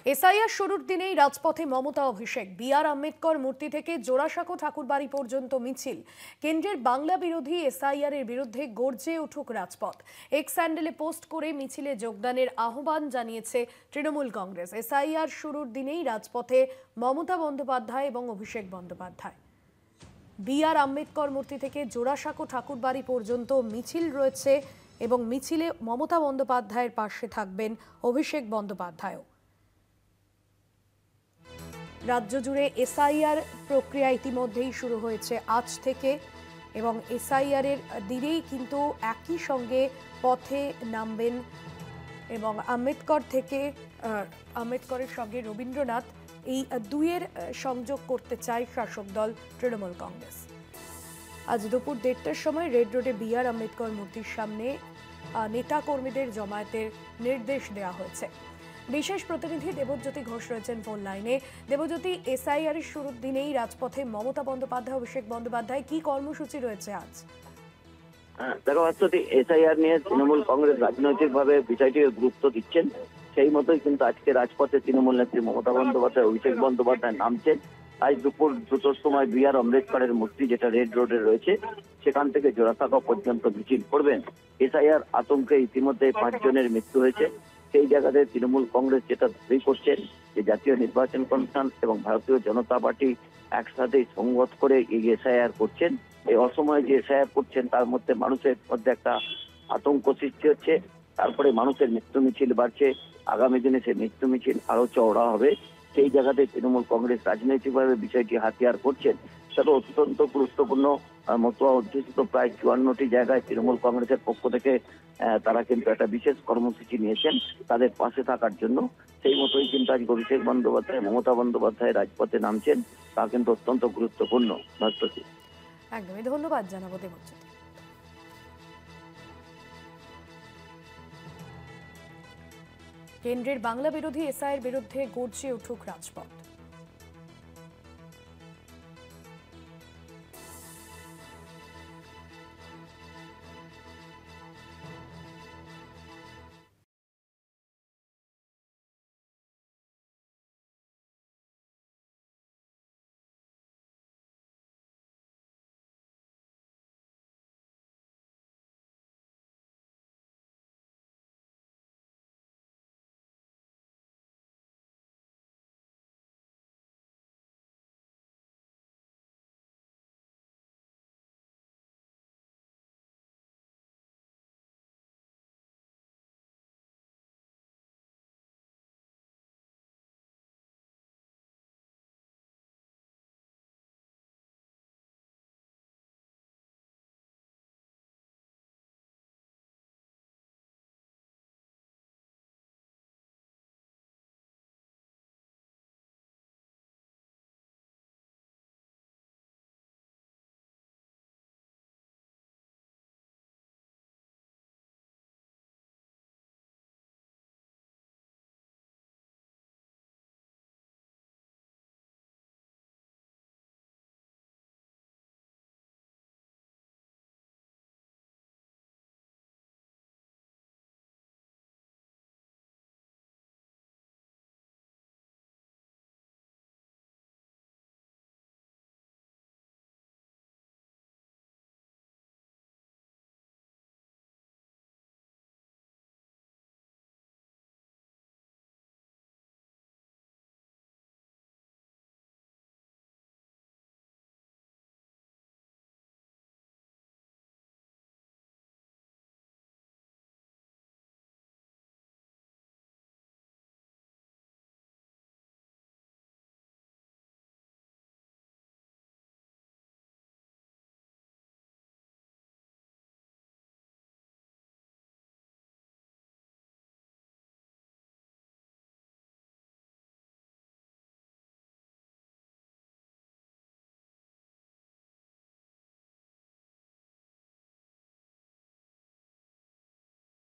SIR শুরুর দিনেই রাজপথে মমতা অভিষেক। বি.আর. আম্বেদকর মূর্তি থেকে জোড়াসাঁকো ঠাকুরবাড়ি পর্যন্ত মিছিল। কেন্দ্রের বাংলা বিরোধী এসআইআর এর বিরুদ্ধে গর্জে উঠুক রাজপথ। এক্স হ্যান্ডেলে পোস্ট করে মিছিলে যোগদানের আহ্বান জানিয়েছে তৃণমূল কংগ্রেস। এসআইআর শুরুর দিনেই রাজপথে মমতা বন্দ্যোপাধ্যায় এবং অভিষেক বন্দ্যোপাধ্যায়। বি.আর. আম্বেদকর মূর্তি থেকে জোড়াসাঁকো ঠাকুরবাড়ি পর্যন্ত মিছিল রয়েছে এবং মিছিলে মমতা বন্দ্যোপাধ্যায়ের পাশে থাকবেন অভিষেক বন্দ্যোপাধ্যায়ও। রাজ্য জুড়ে এসআইআর প্রক্রিয়া ইতিমধ্যেই শুরু হয়েছে আজ থেকে এবং এসআইআর এর দিনেই কিন্তু একই সঙ্গে পথে নামবেন এবং আম্বেদকরের সঙ্গে রবীন্দ্রনাথ, এই দুইয়ের সংযোগ করতে চায় শাসক দল তৃণমূল কংগ্রেস। আজ দুপুর 1:30টার সময় রেড রোডে বি.আর. আম্বেদকর মূর্তির সামনে নেতা কর্মীদের জমায়েতের নির্দেশ দেওয়া হয়েছে। বিশেষ প্রতিনিধি দেবজ্যোতি ঘোষ রয়েছেন ফোন লাইনে। দেবজ্যোতি, এসআইআর এর শুরুর দিনেই রাজপথে মমতা বন্দ্যোপাধ্যায়, অভিষেক বন্দ্যোপাধ্যায়, কি কর্মসূচি রয়েছে আজ? দেখো এসআইআর নিয়ে তৃণমূল কংগ্রেস রাজনৈতিকভাবে বিষয়টিকে গুরুত্ব দিচ্ছেন। সেই মতোই কিন্তু আজকে রাজপথে তৃণমূল নেত্রী মমতা বন্দ্যোপাধ্যায়, অভিষেক বন্দ্যোপাধ্যায় নামছেন। আজ দুপুর 2টার সময় বি.আর. আম্বেদকরের মূর্তি যেটা রেড রোডে রয়েছে সেখান থেকে জোড়াসাঁকো পর্যন্ত মিছিল করবেন। এসআইআর আতঙ্কে ইতিমধ্যে 5 জনের মৃত্যু হয়েছে। সেই জায়গাতে তৃণমূল কংগ্রেস যেটা দাবি করছেন যে জাতীয় নির্বাচন কমিশন এবং ভারতীয় জনতা পার্টি একসাথে সংগত করে এই এসআইআর করছেন। এই অসময়ে যে এসআইআর করছেন তার মধ্যে মানুষের মধ্যে একটা আতঙ্ক সৃষ্টি হচ্ছে। তারপরে মানুষের মৃত্যু মিছিল বাড়ছে। আগামী দিনে সেই মৃত্যু মিছিল আরো চওড়া হবে। সেই জায়গাতে তৃণমূল কংগ্রেস রাজনৈতিকভাবে বিষয়টি হাতিয়ার করছেন। সেটা অত্যন্ত গুরুত্বপূর্ণ। মতুয়া অধ্যুষিত প্রায় 54টি জায়গায় তৃণমূল কংগ্রেসের পক্ষ থেকে তারা কিন্তু একটা বিশেষ কর্মসূচি নিয়েছেন তাদের পাশে থাকার জন্য। সেই মতোই কিন্তু আজ অভিষেক বন্দ্যোপাধ্যায়, মমতা বন্দ্যোপাধ্যায় রাজপথে নামছেন, তা কিন্তু অত্যন্ত গুরুত্বপূর্ণ। একদমই ধন্যবাদ জানাবো দেবজ্যোতি। কেন্দ্রের বাংলা বিরোধী এসআইআর বিরুদ্ধে গর্জে উঠুক রাজপথ।